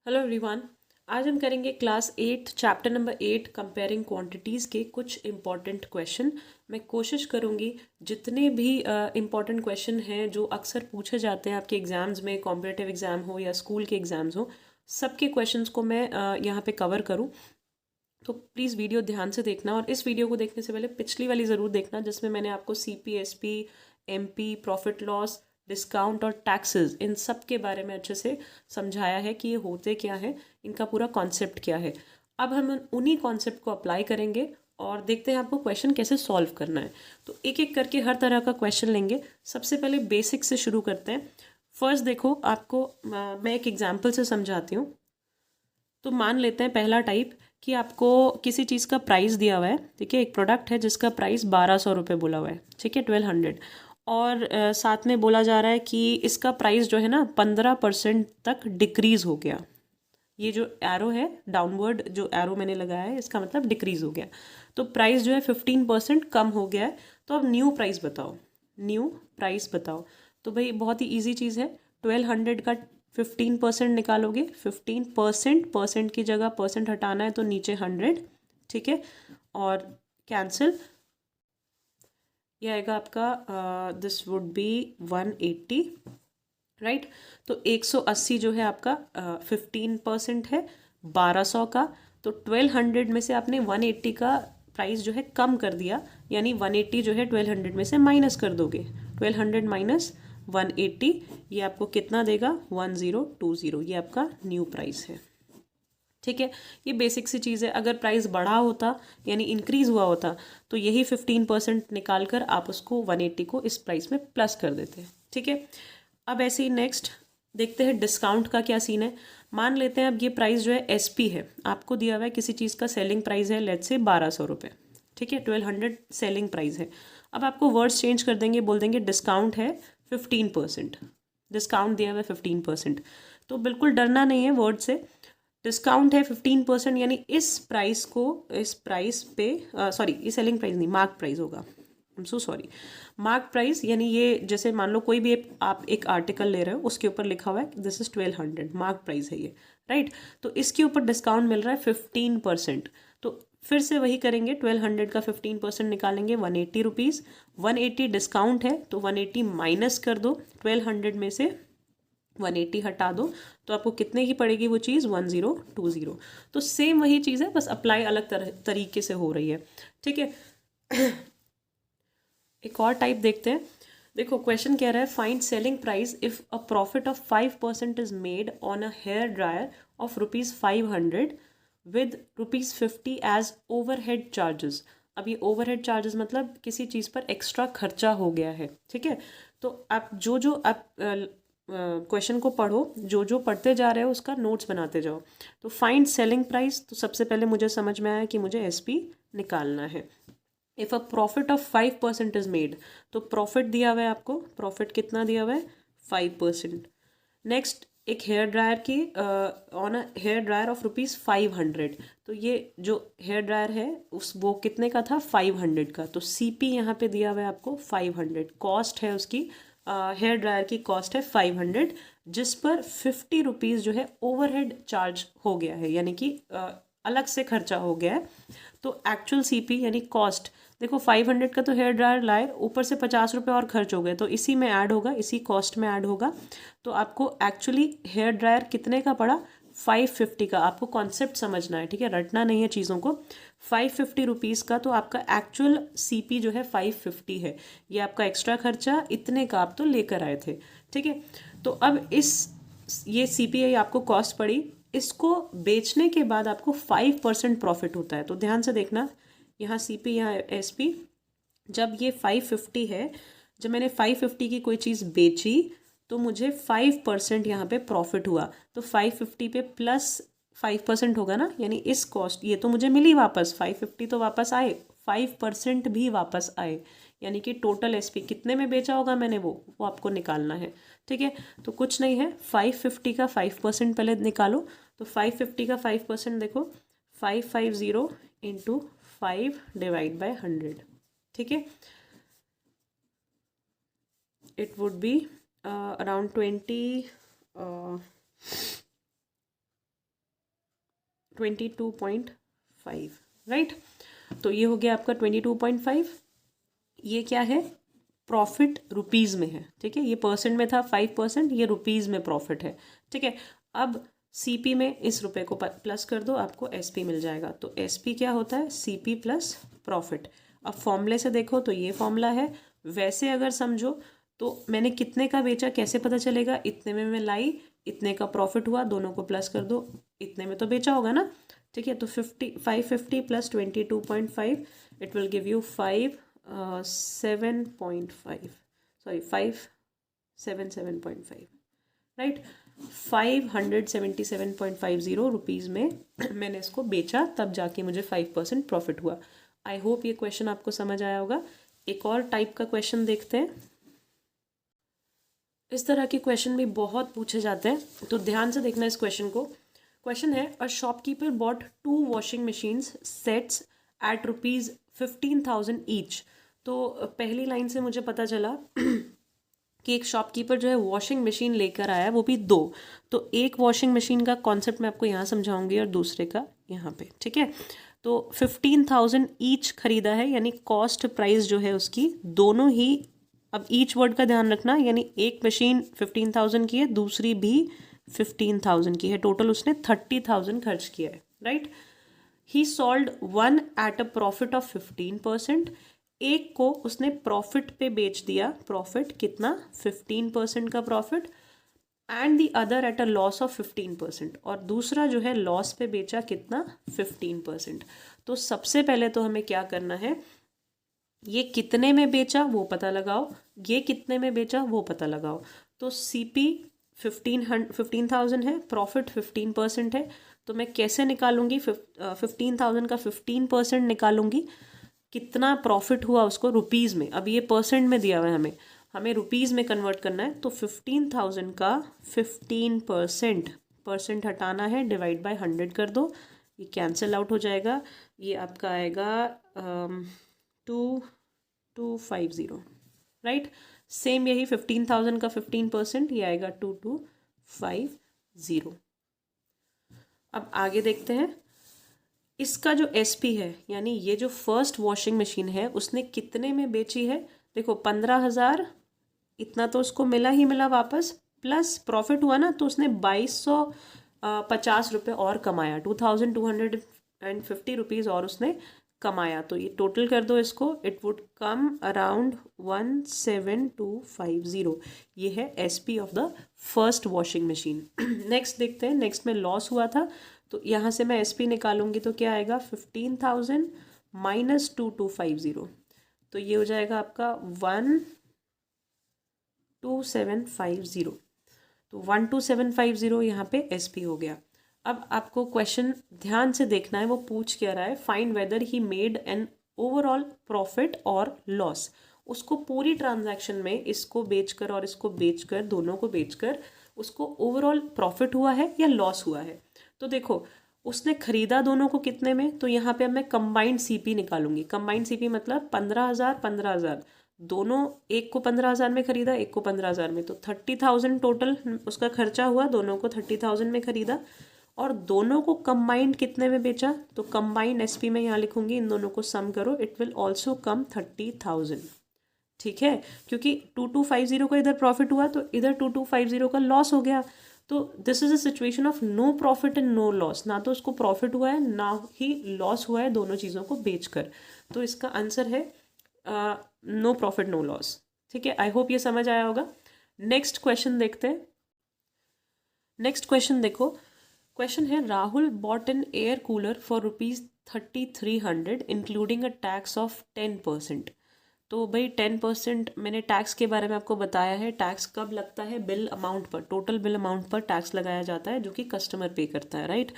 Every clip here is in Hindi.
Hello everyone. आज हम करेंगे class 8 chapter number 8 comparing quantities के कुछ इम्पॉर्टेंट क्वेश्चन। मैं कोशिश करूँगी जितने भी इम्पॉर्टेंट क्वेश्चन हैं जो अक्सर पूछे जाते हैं आपके एग्ज़ाम्स में, कॉम्पिटिटिव एग्ज़ाम हो या स्कूल के एग्ज़ाम्स हो, सबके क्वेश्चंस को मैं यहाँ पे कवर करूँ। तो प्लीज़ वीडियो ध्यान से देखना, और इस वीडियो को देखने से पहले पिछली वाली ज़रूर देखना जिसमें मैंने आपको CP, SP, MP, profit loss, discount और टैक्सेस, इन सब के बारे में अच्छे से समझाया है कि ये होते क्या है, इनका पूरा कॉन्सेप्ट क्या है। अब हम उन्हीं कॉन्सेप्ट को अप्लाई करेंगे और देखते हैं आपको क्वेश्चन कैसे सॉल्व करना है। तो एक एक करके हर तरह का क्वेश्चन लेंगे। सबसे पहले बेसिक से शुरू करते हैं। फर्स्ट देखो, आपको मैं एक एग्जाम्पल से समझाती हूँ। तो मान लेते हैं पहला टाइप कि आपको किसी चीज़ का प्राइस दिया हुआ है। ठीक है, एक प्रोडक्ट है जिसका प्राइस 1200 रुपये बोला हुआ है। ठीक है, 1200। और साथ में बोला जा रहा है कि इसका प्राइस जो है ना 15% तक डिक्रीज हो गया। ये जो एरो है, डाउनवर्ड जो एरो मैंने लगाया है, इसका मतलब डिक्रीज हो गया। तो प्राइस जो है 15% कम हो गया है। तो अब न्यू प्राइस बताओ, न्यू प्राइस बताओ। तो भाई बहुत ही ईजी चीज़ है। 1200 का 15% निकालोगे। 15%, परसेंट की जगह परसेंट हटाना है तो नीचे 100। ठीक है, और कैंसिल। यह आएगा आपका, दिस वुड बी 180, राइट। तो 180 जो है आपका 15% है 1200 का। तो 1200 में से आपने 180 का प्राइस जो है कम कर दिया, यानी 180 जो है 1200 में से माइनस कर दोगे। 1200 माइनस 180, ये आपको कितना देगा? 1020। ये आपका न्यू प्राइस है। ठीक है, ये बेसिक सी चीज़ है। अगर प्राइस बढ़ा होता यानी इंक्रीज हुआ होता तो यही 15% निकाल कर आप उसको 180 को इस प्राइस में प्लस कर देते हैं। ठीक है, अब ऐसे ही नेक्स्ट देखते हैं डिस्काउंट का क्या सीन है। मान लेते हैं अब ये प्राइस जो है SP है, आपको दिया हुआ है किसी चीज़ का सेलिंग प्राइस है लेट्स से 1200 रुपये। ठीक है, 1200 सेलिंग प्राइस है। अब आपको वर्ड्स चेंज कर देंगे, बोल देंगे डिस्काउंट है 15%। डिस्काउंट दिया हुआ है 15%। तो बिल्कुल डरना नहीं है वर्ड से। डिस्काउंट है 15%, यानी इस प्राइस को, इस प्राइस पे, सॉरी ये सेलिंग प्राइस नहीं, मार्क प्राइस होगा। I am so sorry, mark price. यानी ये जैसे मान लो कोई भी आप एक आर्टिकल ले रहे हो, उसके ऊपर लिखा हुआ है दिस इज 1200, मार्क प्राइस है ये, राइट। तो इसके ऊपर डिस्काउंट मिल रहा है 15%। तो फिर से वही करेंगे, 1200 का 15% निकालेंगे 180 रुपीज़। 180 डिस्काउंट है तो 180 माइनस कर दो, 1200 में से 180 हटा दो, तो आपको कितने की पड़ेगी वो चीज़? 1020। तो सेम वही चीज़ है, बस अप्लाई अलग तरीके से हो रही है। ठीक है, एक और टाइप देखते हैं। देखो क्वेश्चन कह रहा है find selling price if a profit of 5% is made on a hair dryer of ₹500 with ₹50 as overhead charges. अब ये ओवरहेड चार्जेस मतलब किसी चीज़ पर एक्स्ट्रा खर्चा हो गया है। ठीक है, तो आप जो आप क्वेश्चन को पढ़ो, जो पढ़ते जा रहे हो उसका नोट्स बनाते जाओ। तो फाइंड सेलिंग प्राइस, तो सबसे पहले मुझे समझ में आया कि मुझे SP निकालना है। If a profit of 5% is made, तो प्रॉफिट दिया हुआ है आपको, प्रॉफिट कितना दिया हुआ है? 5%। नेक्स्ट, एक हेयर ड्रायर की on a hair dryer of ₹500। तो ये जो हेयर ड्रायर है उस वो कितने का था? 500 का। तो CP यहाँ पे दिया हुआ है आपको 500, कॉस्ट है उसकी, हेयर ड्रायर की कॉस्ट है 500, जिस पर 50 रुपीज़ जो है ओवरहेड चार्ज हो गया है, यानी कि अलग से खर्चा हो गया है। तो एक्चुअल CP यानी कॉस्ट, देखो 500 का तो हेयर ड्रायर लाए, ऊपर से 50 रुपये और खर्च हो गए, तो इसी में ऐड होगा, इसी कॉस्ट में ऐड होगा। तो आपको एक्चुअली हेयर ड्रायर कितने का पड़ा? 550 का। आपको कॉन्सेप्ट समझना है, ठीक है, रटना नहीं है चीज़ों को। 550 रुपीज़ का, तो आपका एक्चुअल CP जो है 550 है। ये आपका एक्स्ट्रा खर्चा इतने का आप तो लेकर आए थे। ठीक है, तो अब ये CP आपको कॉस्ट पड़ी, इसको बेचने के बाद आपको 5% प्रॉफिट होता है। तो ध्यान से देखना, यहाँ CP यहाँ SP। जब ये 550 है, जब मैंने 550 की कोई चीज़ बेची तो मुझे 5% यहाँ पे प्रॉफिट हुआ। तो 550 पे प्लस 5% होगा ना, यानी इस कॉस्ट, ये तो मुझे मिली वापस, 550 तो वापस आए, 5% भी वापस आए, यानी कि टोटल SP कितने में बेचा होगा मैंने, वो आपको निकालना है। ठीक है, तो कुछ नहीं है, 550 का 5% पहले निकालो। तो 550 का 5% देखो, 550 इंटू 5 डिवाइड बाय 100। ठीक है, it would be around 20, 22.5, right. तो ये हो गया आपका 22.5। ये क्या है, प्रॉफिट रुपीज़ में है, ठीक है। ये परसेंट में था 5%, ये रुपीज़ में प्रॉफिट है, ठीक है। अब सीपी में इस रुपए को प्लस कर दो, आपको एसपी मिल जाएगा। तो एसपी क्या होता है, सीपी प्लस प्रॉफिट। अब फॉर्मूले से देखो तो ये फॉर्मूला है। वैसे अगर समझो तो मैंने कितने का बेचा कैसे पता चलेगा, इतने में मैं लाई, इतने का प्रॉफिट हुआ, दोनों को प्लस कर दो, इतने में तो बेचा होगा ना, ठीक है। तो 550 plus 22.5, it will give you 7.5, sorry 577.5, right. 577.50 rupees में मैंने इसको बेचा, तब जाके मुझे 5% प्रॉफिट हुआ। आई होप ये क्वेश्चन आपको समझ आया होगा। एक और टाइप का क्वेश्चन देखते हैं। इस तरह के क्वेश्चन भी बहुत पूछे जाते हैं, तो ध्यान से देखना इस क्वेश्चन को। क्वेश्चन है, a shopkeeper bought 2 washing machines sets at ₹15,000 each. तो पहली लाइन से मुझे पता चला कि एक शॉपकीपर जो है वॉशिंग मशीन लेकर आया, वो भी 2। तो एक वॉशिंग मशीन का कॉन्सेप्ट मैं आपको यहाँ समझाऊंगी और दूसरे का यहाँ पे, ठीक है। तो 15,000 ईच खरीदा है, यानी कॉस्ट प्राइस जो है उसकी दोनों ही, अब ईच वर्ड का ध्यान रखना, यानी एक मशीन 15,000 की है, दूसरी भी 15,000 की है, टोटल उसने 30,000 खर्च किया है, right. He sold one at a profit of 15%, एक को उसने प्रॉफिट पे बेच दिया, प्रॉफिट कितना, 15% का profit, and the other at a loss of 15%, और दूसरा जो है लॉस पे बेचा, कितना, 15%। तो सबसे पहले तो हमें क्या करना है, ये कितने में बेचा वो पता लगाओ, ये कितने में बेचा वो पता लगाओ। तो सीपी 15,000 है, प्रॉफिट 15% है, तो मैं कैसे निकालूंगी, 15,000 का 15% निकालूंगी, कितना प्रॉफिट हुआ उसको रुपीज़ में। अब ये परसेंट में दिया हुआ है, हमें रुपीज़ में कन्वर्ट करना है। तो 15,000 का 15%, परसेंट हटाना है, डिवाइड बाय 100 कर दो, ये कैंसिल आउट हो जाएगा, ये आपका आएगा 2250, राइट। सेम यही 15,000 का 15%, ये आएगा 2250। अब आगे देखते हैं, इसका जो एसपी है, यानी ये जो फर्स्ट वॉशिंग मशीन है, उसने कितने में बेची है, देखो 15,000, इतना तो उसको मिला ही मिला वापस, प्लस प्रॉफिट हुआ ना, तो उसने 2250 रुपये और कमाया, 2250 रुपीज़ और उसने कमाया। तो ये टोटल कर दो इसको, इट वुड कम अराउंड 17250। ये है SP of the first washing machine. Next देखते हैं, नेक्स्ट में लॉस हुआ था, तो यहाँ से मैं एसपी निकालूंगी तो क्या आएगा, 15,000 माइनस 2250, तो ये हो जाएगा आपका 12750। तो 12750 यहाँ पे एसपी हो गया। अब आपको क्वेश्चन ध्यान से देखना है, वो पूछ क्या रहा है, find weather he made an overall profit और लॉस। उसको पूरी ट्रांजैक्शन में इसको बेचकर और इसको बेचकर, दोनों को बेचकर, उसको ओवरऑल प्रॉफिट हुआ है या लॉस हुआ है। तो देखो, उसने खरीदा दोनों को कितने में, तो यहाँ पे अब मैं कंबाइंड सीपी निकालूंगी। कंबाइंड सीपी मतलब 15,000 15,000, दोनों, एक को 15,000 में खरीदा, एक को 15,000 में, तो 30,000 टोटल उसका खर्चा हुआ, दोनों को 30,000 में खरीदा, और दोनों को कंबाइंड कितने में बेचा, तो कंबाइंड एसपी में यहाँ लिखूंगी, इन दोनों को सम करो, इट विल ऑल्सो कम 30,000, ठीक है। क्योंकि 2250 का इधर प्रॉफिट हुआ, तो इधर 2250 का लॉस हो गया। तो this is a situation of no profit and no loss, ना तो उसको प्रॉफिट हुआ है ना ही लॉस हुआ है दोनों चीज़ों को बेचकर। तो इसका आंसर है नो प्रॉफिट नो लॉस, ठीक है। आई होप ये समझ आया होगा। नेक्स्ट क्वेश्चन देखते हैं। नेक्स्ट क्वेश्चन देखो, क्वेश्चन है, Rahul bot N air cooler for ₹3300 including a tax of 10%। तो भाई 10% मैंने टैक्स के बारे में आपको बताया है। टैक्स कब लगता है, बिल अमाउंट पर, टोटल बिल अमाउंट पर टैक्स लगाया जाता है, जो कि कस्टमर पे करता है, राइट।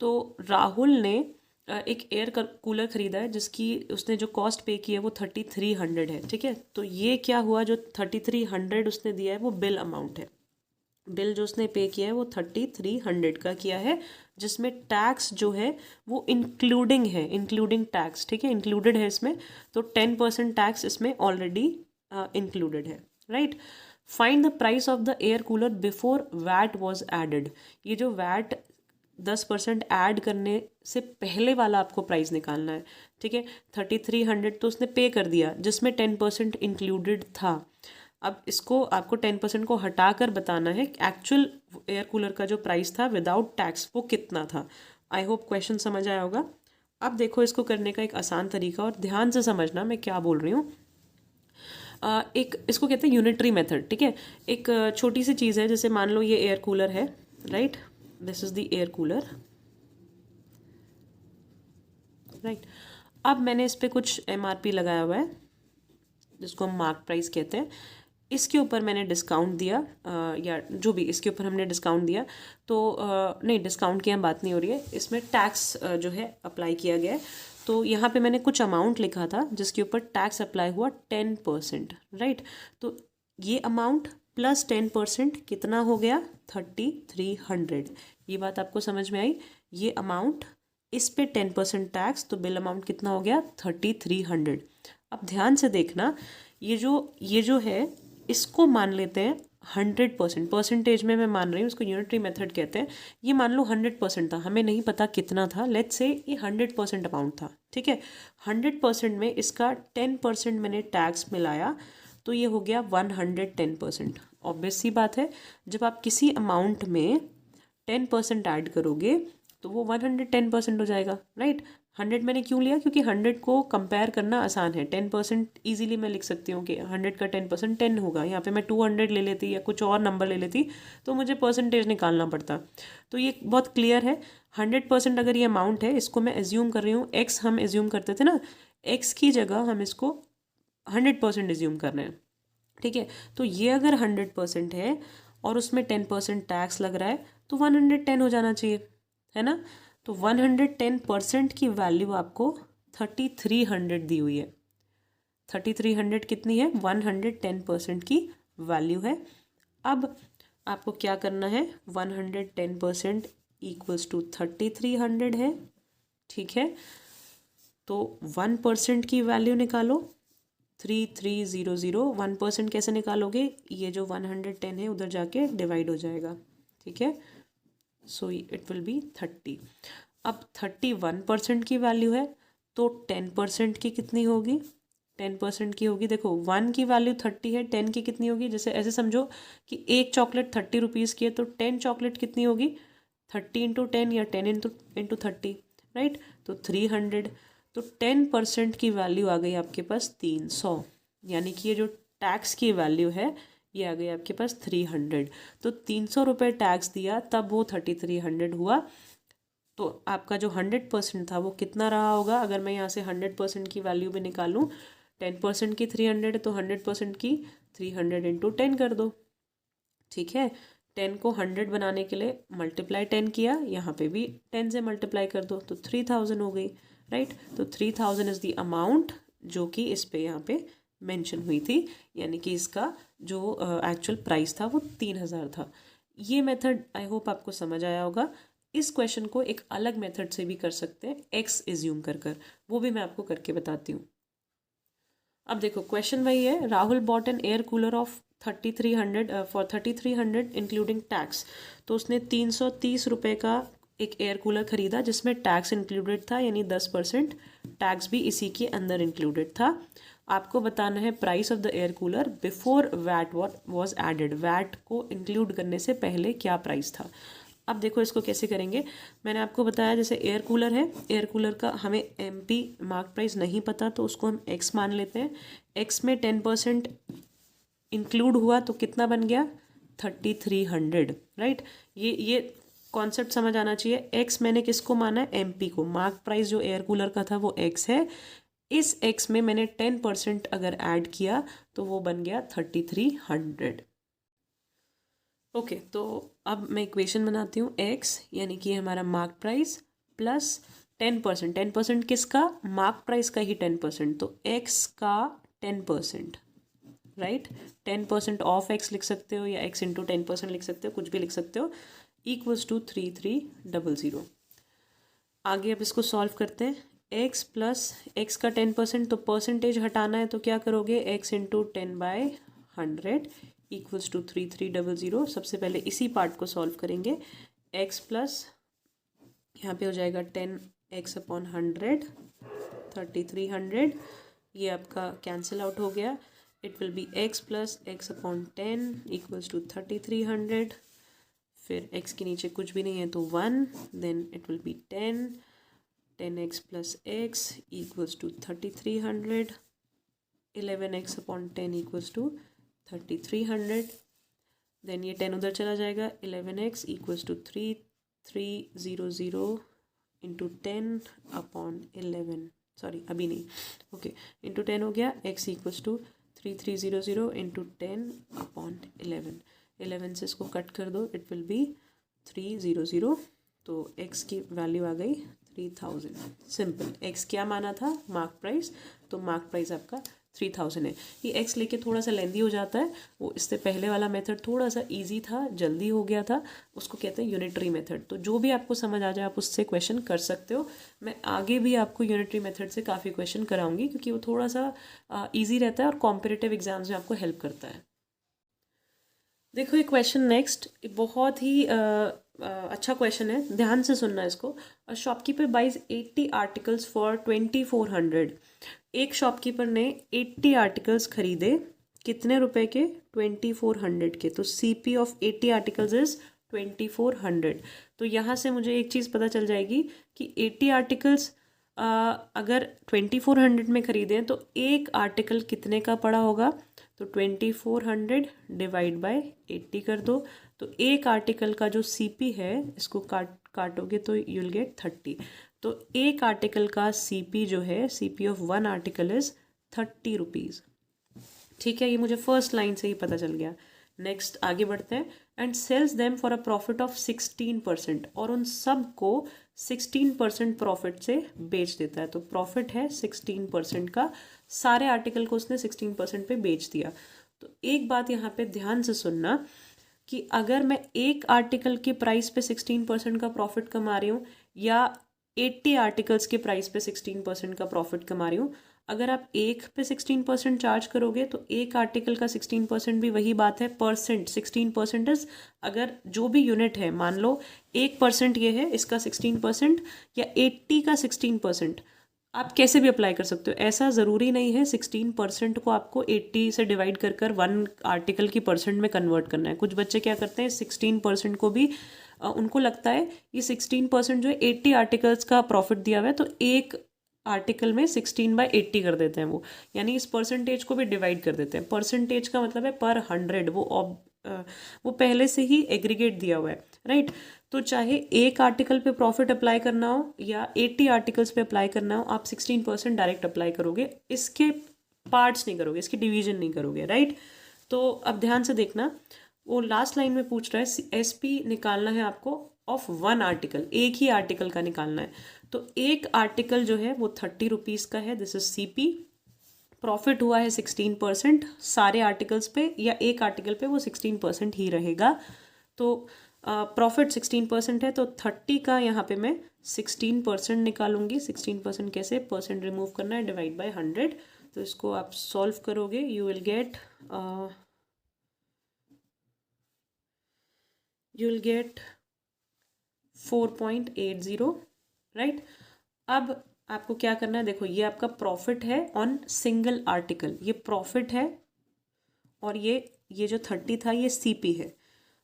तो राहुल ने एक एयर कूलर खरीदा है, जिसकी उसने जो कॉस्ट पे की है वो 3300 है, ठीक है। तो ये क्या हुआ, जो 3300 उसने दिया है वो बिल अमाउंट है, बिल जो उसने पे किया है वो 3300 का किया है, जिसमें टैक्स जो है वो इंक्लूडिंग है, इंक्लूडिंग टैक्स, ठीक है, इंक्लूडेड है इसमें। तो 10% टैक्स इसमें ऑलरेडी इंक्लूडेड है, right. Find the price of the air cooler before VAT was added. ये जो वैट 10% ऐड करने से पहले वाला आपको प्राइस निकालना है, ठीक है। 3300 तो उसने पे कर दिया जिसमें 10% इंक्लूडेड था। अब इसको आपको 10% को हटा कर बताना है एक्चुअल एयर कूलर का जो प्राइस था विदाउट टैक्स वो कितना था। आई होप क्वेश्चन समझ आया होगा। अब देखो इसको करने का एक आसान तरीका, और ध्यान से समझना मैं क्या बोल रही हूँ। एक इसको कहते हैं यूनिटरी मेथड, ठीक है। एक छोटी सी चीज़ है, जैसे मान लो ये एयर कूलर है, right, this is the air cooler, right. अब मैंने इस पर कुछ MRP लगाया हुआ है जिसको हम मार्क प्राइस कहते हैं। इसके ऊपर मैंने डिस्काउंट दिया, या जो भी इसके ऊपर हमने डिस्काउंट दिया, तो नहीं, डिस्काउंट की हम बात नहीं हो रही है, इसमें टैक्स जो है अप्लाई किया गया है। तो यहाँ पे मैंने कुछ अमाउंट लिखा था जिसके ऊपर टैक्स अप्लाई हुआ 10%, राइट। तो ये अमाउंट प्लस 10% कितना हो गया, 3300। ये बात आपको समझ में आई। ये अमाउंट, इस पे 10% टैक्स, तो बिल अमाउंट कितना हो गया, 3300। अब ध्यान से देखना, ये जो है इसको मान लेते हैं 100%, परसेंटेज में मैं मान रही हूँ, इसको यूनिटरी मेथड कहते हैं। ये मान लो 100% था, हमें नहीं पता कितना था, लेट्स से ये 100% अमाउंट था, ठीक है। 100% में इसका 10% मैंने टैक्स मिलाया, तो ये हो गया 110%। ऑब्वियस सी बात है, जब आप किसी अमाउंट में 10% ऐड करोगे तो वो 110% हो जाएगा, राइट। 100 मैंने क्यों लिया, क्योंकि 100 को कंपेयर करना आसान है। 10% ईजिली मैं लिख सकती हूँ कि 100 का 10% 10 होगा। यहाँ पे मैं 200 ले लेती या कुछ और नंबर ले लेती तो मुझे परसेंटेज निकालना पड़ता। तो ये बहुत क्लियर है। 100% अगर ये अमाउंट है, इसको मैं एज्यूम कर रही हूँ, एक्स हम एज्यूम करते थे ना, एक्स की जगह हम इसको 100% एज्यूम कर रहे हैं, ठीक है। तो ये अगर 100% है और उसमें 10% टैक्स लग रहा है तो 110 हो जाना चाहिए, है ना। तो 110% की वैल्यू आपको 3300 दी हुई है। 3300 कितनी है, 110% की वैल्यू है। अब आपको क्या करना है, 110% इक्वल्स टू 3300 है, ठीक है। तो 1% की वैल्यू निकालो, 3300। 1% कैसे निकालोगे, ये जो 110 है उधर जाके डिवाइड हो जाएगा, ठीक है। So it will B 30। अब 31% की वैल्यू है, तो 10% की कितनी होगी, 10% की होगी, देखो 1 की वैल्यू 30 है, 10 की कितनी होगी, जैसे ऐसे समझो कि एक चॉकलेट 30 रुपीज़ की है, तो 10 चॉकलेट कितनी होगी, 30 इंटू 10 या 10 इंटू 30, राइट। तो 300। तो 10% की वैल्यू आ गई आपके पास 300, यानी कि ये जो टैक्स की वैल्यू है ये आ गई आपके पास 300। तो 300 रुपये टैक्स दिया तब वो 3300 हुआ। तो आपका जो 100% था वो कितना रहा होगा, अगर मैं यहाँ से 100% की वैल्यू भी निकालूँ, 10% की 300 है तो 100% की 300 इंटू 10 कर दो, ठीक है। 10 को 100 बनाने के लिए मल्टीप्लाई 10 किया, यहाँ पे भी 10 से मल्टीप्लाई कर दो, तो 3000 हो गई, राइट। तो 3000 इज़ द अमाउंट जो कि इस पे यहाँ पे मेंशन हुई थी, यानी कि इसका जो एक्चुअल प्राइस था वो 3000 था। ये मेथड आई होप आपको समझ आया होगा। इस क्वेश्चन को एक अलग मेथड से भी कर सकते हैं, एक्स एज्यूम कर वो भी मैं आपको करके बताती हूँ। अब देखो क्वेश्चन वही है, Rahul bot N air cooler of 3300 for 3300 including tax. तो उसने 330 रुपये का एक एयर कूलर खरीदा जिसमें टैक्स इंक्लूडेड था, यानी 10% टैक्स भी इसी के अंदर इंक्लूडेड था। आपको बताना है price of the air cooler before VAT what was added, VAT को इंक्लूड करने से पहले क्या प्राइस था। अब देखो इसको कैसे करेंगे, मैंने आपको बताया जैसे एयर कूलर है, एयर कूलर का हमें MP मार्क प्राइस नहीं पता तो उसको हम X मान लेते हैं। X में 10% इंक्लूड हुआ तो कितना बन गया, 3300, राइट। ये कॉन्सेप्ट समझ आना चाहिए। X मैंने किसको माना है, MP को। मार्क प्राइस जो एयर कूलर का था वो X है, इस X में मैंने 10% अगर ऐड किया तो वो बन गया 3300। ओके, तो अब मैं इक्वेशन बनाती हूँ, x यानी कि हमारा मार्क प्राइस प्लस 10%। 10% किसका, मार्क प्राइस का ही 10%, तो x का 10%, राइट। 10% ऑफ x लिख सकते हो या x इंटू 10% लिख सकते हो, कुछ भी लिख सकते हो, इक्वल्स टू 3300। आगे अब इसको सॉल्व करते हैं। x प्लस x का 10%, तो परसेंटेज हटाना है तो क्या करोगे, x इंटू 10/100 इक्वल्स टू 3300। सबसे पहले इसी पार्ट को सॉल्व करेंगे, x प्लस यहाँ पे हो जाएगा 10x/100 3300, ये आपका कैंसिल आउट हो गया। It will be x plus x/10 equals to 3300, फिर x के नीचे कुछ भी नहीं है तो 1, then it will be 10x plus x equals to 3300, 11x/10 equals to 3300, then ये 10 उधर चला जाएगा, 11x equals to 3300 into 10/11, sorry अभी नहीं, ओके, इंटू 10 हो गया, x इक्वल्स टू 3300 इंटू 10/11, 11 से इसको कट कर दो, इट विल बी 300, तो x की वैल्यू आ गई 3000। सिंपल, x क्या माना था, मार्क प्राइस, तो मार्क प्राइस आपका 3000 है। ये x लेके थोड़ा सा लेंदी हो जाता है, वो इससे पहले वाला मेथड थोड़ा सा इजी था, जल्दी हो गया था, उसको कहते हैं यूनिटरी मेथड। तो जो भी आपको समझ आ जाए आप उससे क्वेश्चन कर सकते हो। मैं आगे भी आपको यूनिटरी मेथड से काफ़ी क्वेश्चन कराऊंगी, क्योंकि वो थोड़ा सा ईजी रहता है और कॉम्पिटिटिव एग्जाम्स में आपको हेल्प करता है। देखो ये क्वेश्चन नेक्स्ट बहुत ही अच्छा क्वेश्चन है, ध्यान से सुनना इसको। Shopkeeper buys 80 articles for 2400। एक शॉपकीपर ने 80 आर्टिकल्स खरीदे, कितने रुपए के, 2400 के। तो CP ऑफ 80 आर्टिकल्स इज 2400। तो यहाँ से मुझे एक चीज़ पता चल जाएगी कि 80 आर्टिकल्स अगर 2400 में खरीदें तो एक आर्टिकल कितने का पड़ा होगा, तो 2400 डिवाइड बाय 80 कर दो। तो एक आर्टिकल का जो CP है, इसको काटोगे तो यू विल गेट 30। तो एक आर्टिकल का CP जो है, CP of 1 article is 30 rupees. ठीक है, ये मुझे फर्स्ट लाइन से ही पता चल गया। नेक्स्ट आगे बढ़ते हैं। And sells them for a profit of 16%, और उन सब को 16% प्रॉफिट से बेच देता है। तो प्रॉफिट है 16% का, सारे आर्टिकल को उसने 16% पे बेच दिया। तो एक बात यहाँ पे ध्यान से सुनना कि अगर मैं एक आर्टिकल के प्राइस पे 16% का प्रॉफिट कमा रही हूँ, या 80 आर्टिकल्स के प्राइस पे 16% का प्रॉफिट कमा रही हूँ, अगर आप एक पे 16% चार्ज करोगे तो एक आर्टिकल का 16% भी वही बात है, परसेंट 16% इज, अगर जो भी यूनिट है, मान लो 1% ये है, इसका 16%, या 80 का 16%, आप कैसे भी अप्लाई कर सकते हो। ऐसा ज़रूरी नहीं है 16% को आपको 80 से डिवाइड कर कर 1 आर्टिकल की परसेंट में कन्वर्ट करना है। कुछ बच्चे क्या करते हैं, 16% को भी उनको लगता है ये 16% जो है 80 आर्टिकल्स का प्रॉफिट दिया हुआ है, तो एक आर्टिकल में 16/80 कर देते हैं वो, यानी इस परसेंटेज को भी डिवाइड कर देते हैं। परसेंटेज का मतलब है पर 100, वो पहले से ही एग्रीगेट दिया हुआ है, राइट। तो चाहे एक आर्टिकल पे प्रॉफिट अप्लाई करना हो या 80 आर्टिकल्स पे अप्लाई करना हो, आप 16% डायरेक्ट अप्लाई करोगे, इसके पार्ट्स नहीं करोगे, इसकी डिवीजन नहीं करोगे, राइट। तो अब ध्यान से देखना, वो लास्ट लाइन में पूछ रहा है SP निकालना है आपको ऑफ 1 आर्टिकल, एक ही आर्टिकल का निकालना है। तो एक आर्टिकल जो है वो 30 रुपीज़ का है, दिस इज CP। प्रॉफिट हुआ है 16%, सारे आर्टिकल्स पे या एक आर्टिकल पे वो 16% ही रहेगा। तो प्रॉफिट 16% है, तो 30 का यहाँ पे मैं 16% निकालूंगी। 16% कैसे, परसेंट रिमूव करना है, डिवाइड बाय 100। तो इसको आप सॉल्व करोगे, यू विल गेट 4.80, राइट। अब आपको क्या करना है, देखो ये आपका प्रॉफिट है ऑन सिंगल आर्टिकल, ये प्रॉफिट है, और ये जो 30 था ये CP है।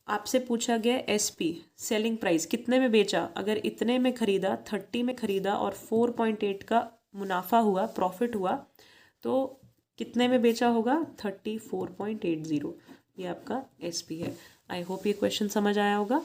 आपसे पूछा गया SP सेलिंग प्राइस, कितने में बेचा, अगर इतने में खरीदा, 30 में खरीदा और 4.8 का मुनाफा हुआ, प्रॉफिट हुआ, तो कितने में बेचा होगा, 34.80। ये आपका SP है। आई होप ये क्वेश्चन समझ आया होगा।